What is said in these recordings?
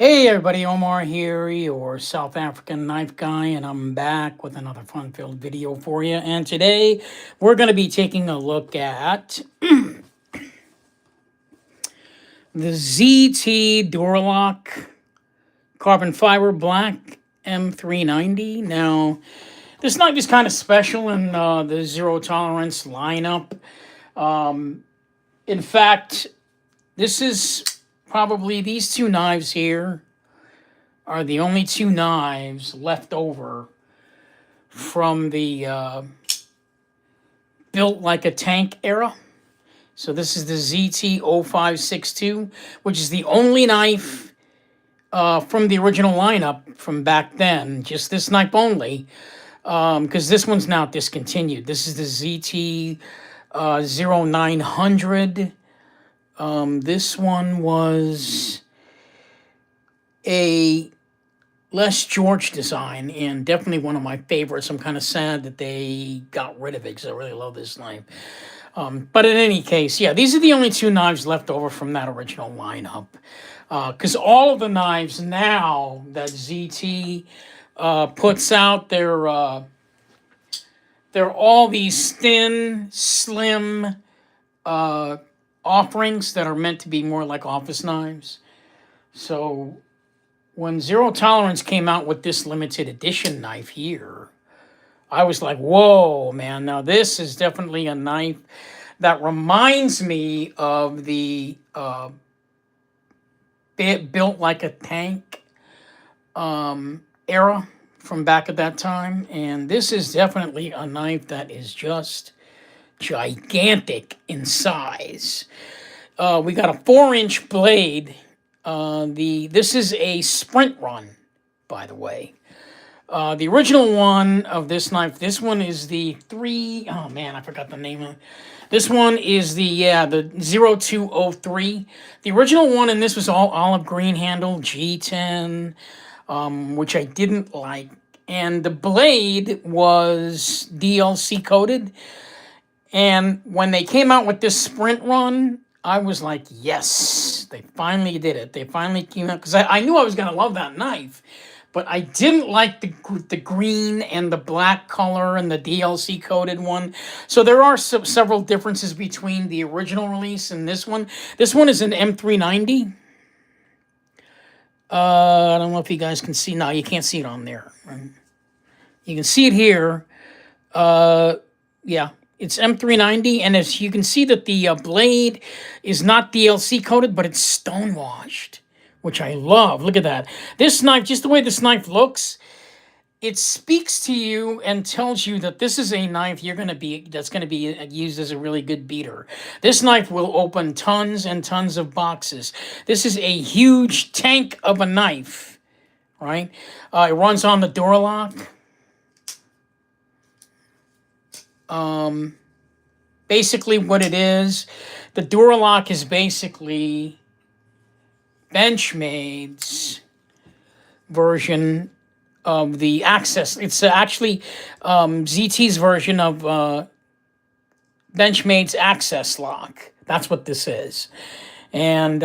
Hey everybody, Omar here, your South African knife guy, and I'm back with another fun-filled video for you. And today we're going to be taking a look at the ZT Duralock Carbon Fiber Black M390. Now, this knife is kind of special in the zero tolerance lineup. In fact, this is probably these two knives here are the only two knives left over from the built like a tank era. So this is the ZT0562, which is the only knife from the original lineup from back then, just this knife only, because this one's now discontinued. This is the ZT 0900. This one was a Les George design, and definitely one of my favorites. I'm kind of sad that they got rid of it because I really love this knife. But in any case, yeah, these are the only two knives left over from that original lineup. Because all of the knives now that ZT puts out, they're all these thin, slim offerings that are meant to be more like office knives. So when Zero Tolerance came out with this limited edition knife here, I was like, whoa, man, now this is definitely a knife that reminds me of the built like a tank era from back at that time. And this is definitely a knife that is just gigantic in size. We got a 4-inch blade. This is a sprint run, by the way. The original one of this knife, this one is the oh man, I forgot the name of it. This one is the 0203. The original one, and this was all olive green handle, G10, which I didn't like. And the blade was DLC coated. And when they came out with this sprint run, I was like, yes, they finally did it. They finally came out, because I knew I was going to love that knife, but I didn't like the green and the black color and the DLC coated one. So there are several differences between the original release and this one. This one is an M390. I don't know if you guys can see. No, you can't see it on there. You can see it here. Yeah. It's M390, and as you can see that the blade is not DLC coated, but it's stone washed, which I love. Look at that. This knife, just the way this knife looks, it speaks to you and tells you that this is a knife that's going to be used as a really good beater. This knife will open tons and tons of boxes. This is a huge tank of a knife, right? It runs on the Duralock. Basically what it is, the Duralock is basically Benchmade's version of the Access. It's actually ZT's version of Benchmade's Access Lock. That's what this is. And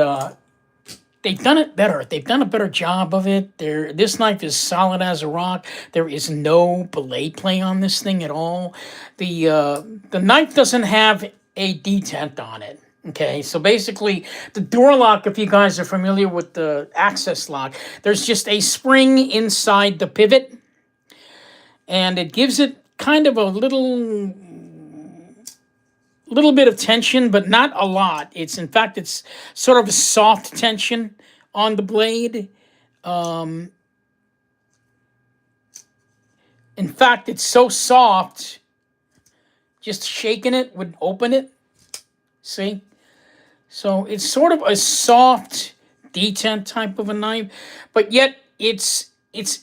they've done it better. They've done a better job of it. This knife is solid as a rock. There is no blade play on this thing at all. The knife doesn't have a detent on it. Okay, so basically the Duralock, if you guys are familiar with the Access Lock, there's just a spring inside the pivot, and it gives it kind of a little bit of tension, but not a lot. In fact, it's sort of a soft tension on the blade. In fact, it's so soft, just shaking it would open it. See? So it's sort of a soft detent type of a knife, but yet it's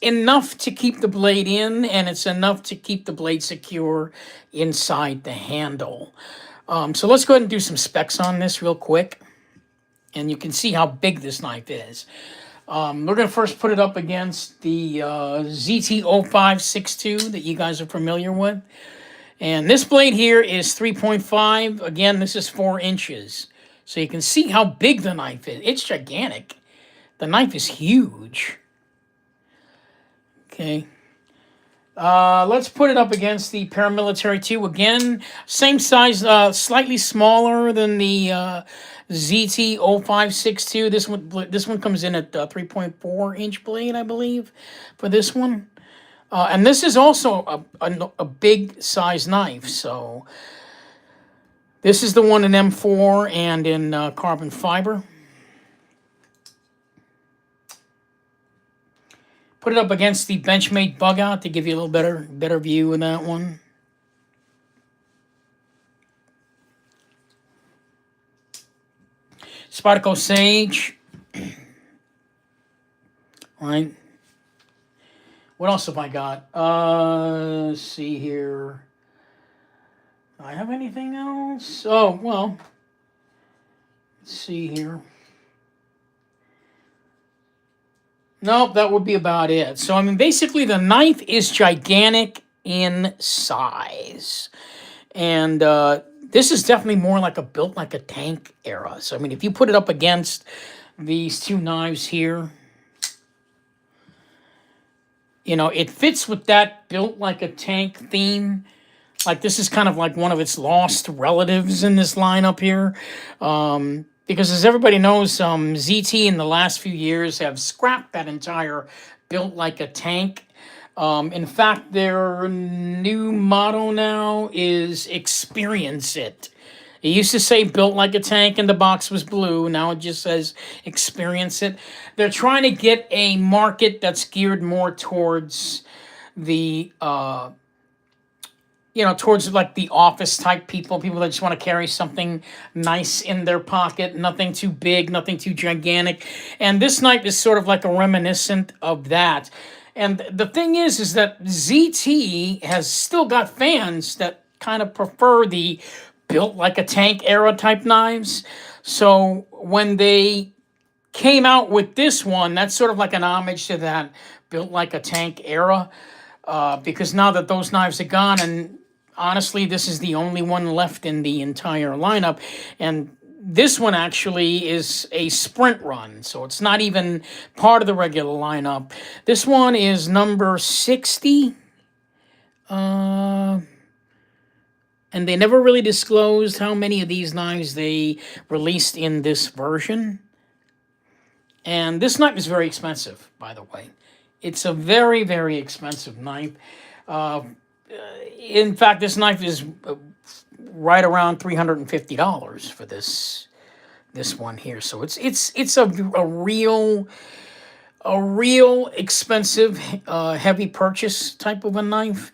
enough to keep the blade in, and it's enough to keep the blade secure inside the handle. So let's go ahead and do some specs on this real quick, and you can see how big this knife is. We're going to first put it up against the ZT0562 that you guys are familiar with. And this blade here is 3.5. Again, this is 4 inches. So you can see how big the knife is. It's gigantic. The knife is huge. Okay. Let's put it up against the Paramilitary 2. Again, same size, slightly smaller than the ZT-0562. This one comes in at 3.4-inch blade, I believe, for this one. And this is also a big size knife. So this is the one in M4 and in carbon fiber. Put it up against the Benchmade Bug Out to give you a little better view of that one. Spyderco Sage. All right. What else have I got? Let's see here. Do I have anything else? Oh, well. Let's see here. Nope, that would be about it. So, I mean, basically the knife is gigantic in size. And this is definitely more like a built like a tank era. So, I mean, if you put it up against these two knives here, you know, it fits with that built like a tank theme. Like this is kind of like one of its lost relatives in this lineup here. Because as everybody knows, ZT in the last few years have scrapped that entire built like a tank. In fact, their new motto now is experience it. It used to say built like a tank and the box was blue. Now it just says experience it. They're trying to get a market that's geared more towards the towards like the office type people that just want to carry something nice in their pocket, nothing too big, nothing too gigantic. And this knife is sort of like a reminiscent of that. And the thing is that ZT has still got fans that kind of prefer the built like a tank era type knives. So when they came out with this one, that's sort of like an homage to that built like a tank era. Because now that those knives are gone, and honestly, this is the only one left in the entire lineup. And this one actually is a sprint run, so it's not even part of the regular lineup. This one is number 60. And they never really disclosed how many of these knives they released in this version. And this knife is very expensive, by the way. It's a very, very expensive knife. In fact, this knife is right around $350 for this one here. So it's a real expensive, heavy purchase type of a knife.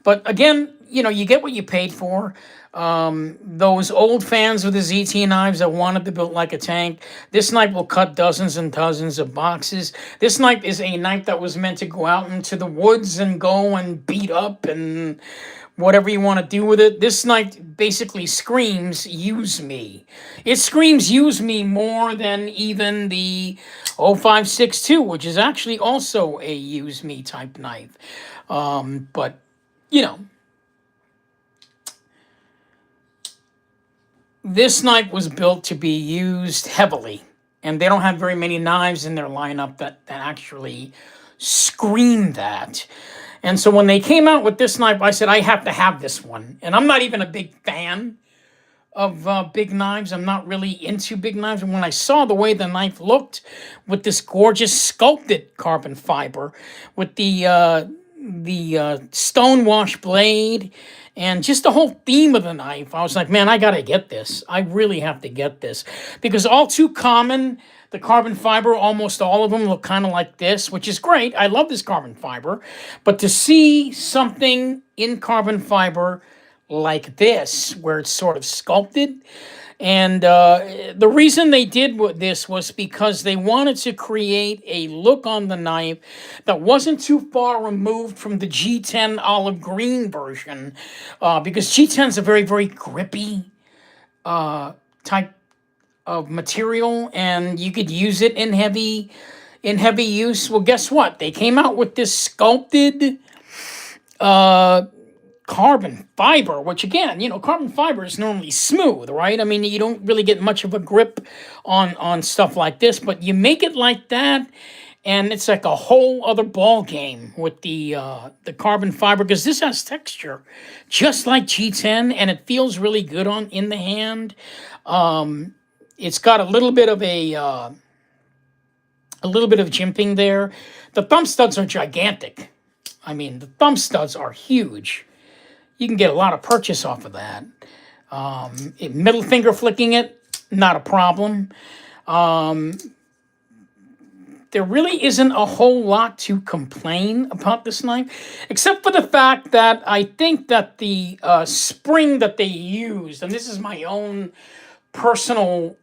But again, you get what you paid for. Those old fans of the ZT knives that wanted to build like a tank, this knife will cut dozens and dozens of boxes. This knife is a knife that was meant to go out into the woods and go and beat up and whatever you want to do with it. This knife basically screams, use me. It screams, use me more than even the 0562, which is actually also a use me type knife. But, this knife was built to be used heavily, and they don't have very many knives in their lineup that actually scream that. And so when they came out with this knife, I said, I have to have this one. And I'm not even a big fan of big knives. I'm not really into big knives. And when I saw the way the knife looked with this gorgeous sculpted carbon fiber, with the stone wash blade, and just the whole theme of the knife, I was like, man, I got to get this. I really have to get this. Because all too common, the carbon fiber, almost all of them look kind of like this, which is great. I love this carbon fiber. But to see something in carbon fiber like this, where it's sort of sculpted, and the reason they did this was because they wanted to create a look on the knife that wasn't too far removed from the G10 olive green version, because G10 is a very, very grippy type of material, and you could use it in heavy use. Well, guess what? They came out with this sculpted carbon fiber, which again, carbon fiber is normally smooth, right? I mean, you don't really get much of a grip on stuff like this, but you make it like that, and it's like a whole other ball game with the carbon fiber, because this has texture, just like G10, and it feels really good on in the hand. It's got a little bit of jimping there. The thumb studs are gigantic. I mean, the thumb studs are huge. You can get a lot of purchase off of that. Middle finger flicking it, not a problem. There really isn't a whole lot to complain about this knife, except for the fact that I think that the spring that they used, and this is my own personal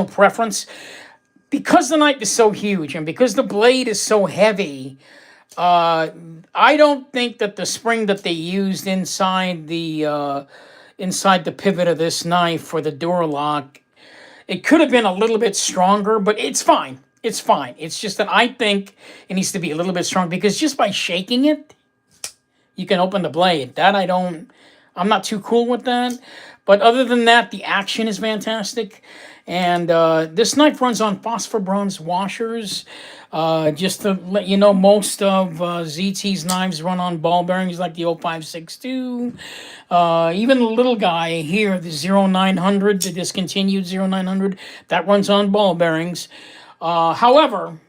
preference, because the knife is so huge and because the blade is so heavy. I don't think that the spring that they used inside the pivot of this knife for the door lock, it could have been a little bit stronger, but it's fine. It's fine. It's just that I think it needs to be a little bit strong, because just by shaking it, you can open the blade. I'm not too cool with that. But other than that, the action is fantastic. And this knife runs on phosphor bronze washers. Just to let you know, most of ZT's knives run on ball bearings like the 0562. Even the little guy here, the 0900, the discontinued 0900, that runs on ball bearings. However,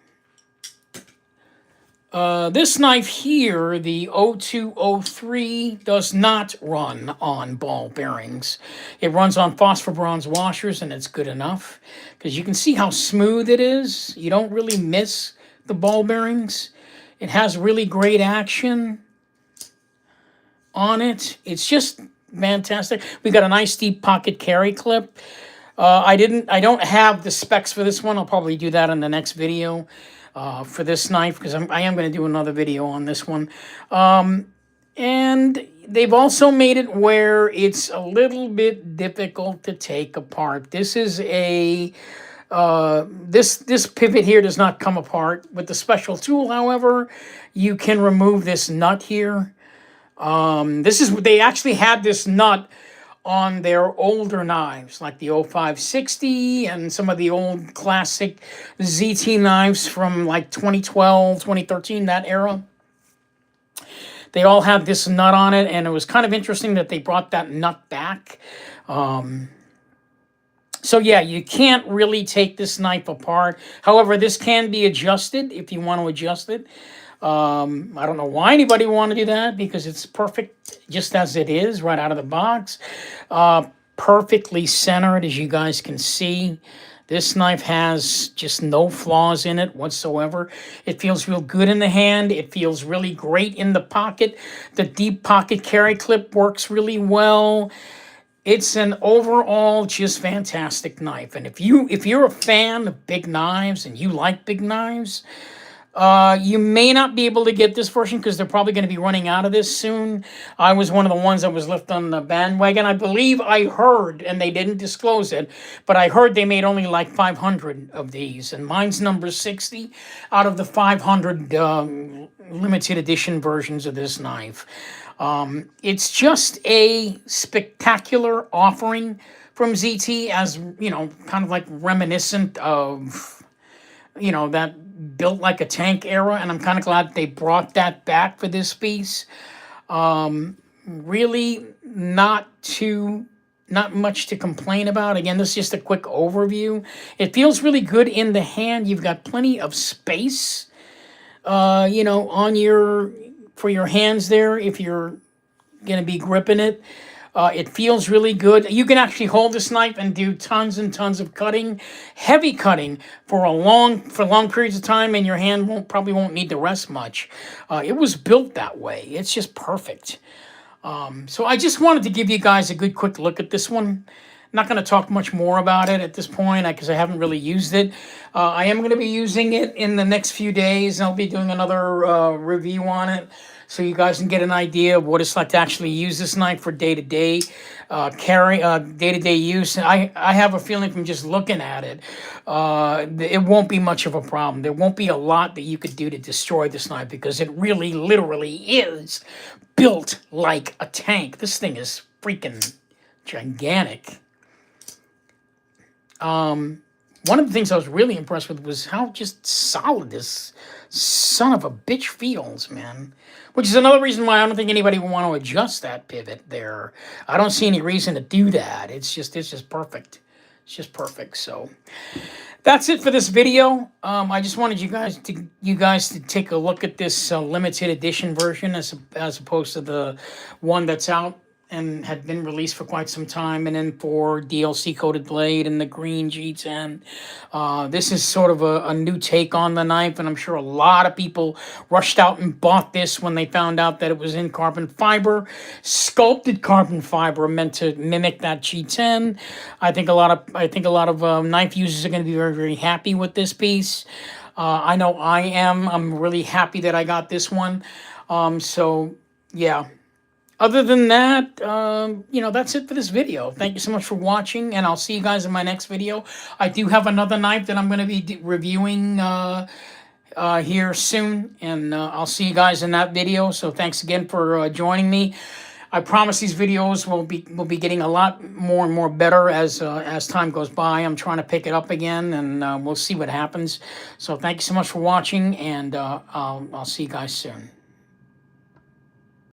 this knife here, the 0203, does not run on ball bearings. It runs on phosphor bronze washers, and it's good enough, because you can see how smooth it is. You don't really miss the ball bearings. It has really great action on it. It's just fantastic. We got a nice deep pocket carry clip. I don't have the specs for this one. I'll probably do that in the next video. For this knife, because I am going to do another video on this one. And they've also made it where it's a little bit difficult to take apart. This is this pivot here does not come apart. With the special tool, however, you can remove this nut here. They actually had this nut on their older knives, like the 0560 and some of the old classic ZT knives from like 2012, 2013, that era. They all had this nut on it, and it was kind of interesting that they brought that nut back. So yeah, you can't really take this knife apart. However, this can be adjusted if you want to adjust it. I don't know why anybody would want to do that, because it's perfect just as it is right out of the box. Perfectly centered, as you guys can see. This knife has just no flaws in it whatsoever. It feels real good in the hand. It feels really great in the pocket. The deep pocket carry clip works really well. It's an overall just fantastic knife. And if you're a fan of big knives and you like big knives, you may not be able to get this version, because they're probably going to be running out of this soon. I was one of the ones that was left on the bandwagon. I believe I heard, and they didn't disclose it, but I heard they made only like 500 of these, and mine's number 60 out of the 500 limited edition versions of this knife. It's just a spectacular offering from ZT, as, kind of like reminiscent of, that built like a tank era, and I'm kind of glad they brought that back for this piece. Really not much to complain about. Again, this is just a quick overview. It feels really good in the hand. You've got plenty of space, for your hands there, if you're going to be gripping it. It feels really good. You can actually hold this knife and do tons and tons of cutting, heavy cutting for long periods of time, and your hand probably won't need to rest much. It was built that way. It's just perfect. So I just wanted to give you guys a good quick look at this one. not going to talk much more about it at this point because I haven't really used it. I am going to be using it in the next few days. I'll be doing another review on it, so you guys can get an idea of what it's like to actually use this knife for day-to-day day-to-day use. I have a feeling from just looking at it, it won't be much of a problem. There won't be a lot that you could do to destroy this knife because it really, literally is built like a tank. This thing is freaking gigantic. One of the things I was really impressed with was how just solid this son of a bitch feels, man. Which is another reason why I don't think anybody would want to adjust that pivot there. I don't see any reason to do that. It's just perfect. It's just perfect. So that's it for this video. I just wanted you guys to take a look at this limited edition version as opposed to the one that's out and had been released for quite some time, and then for DLC coated blade and the green G10. This is sort of a new take on the knife, and I'm sure a lot of people rushed out and bought this when they found out that it was in carbon fiber, sculpted carbon fiber, meant to mimic that G10. I think a lot of knife users are going to be very, very happy with this piece. I know I am. I'm really happy that I got this one. So yeah. Other than that, that's it for this video. Thank you so much for watching, and I'll see you guys in my next video. I do have another knife that I'm going to be reviewing here soon, and I'll see you guys in that video. So thanks again for joining me. I promise these videos will be getting a lot more and more better as time goes by. I'm trying to pick it up again, and we'll see what happens. So thank you so much for watching, and I'll see you guys soon.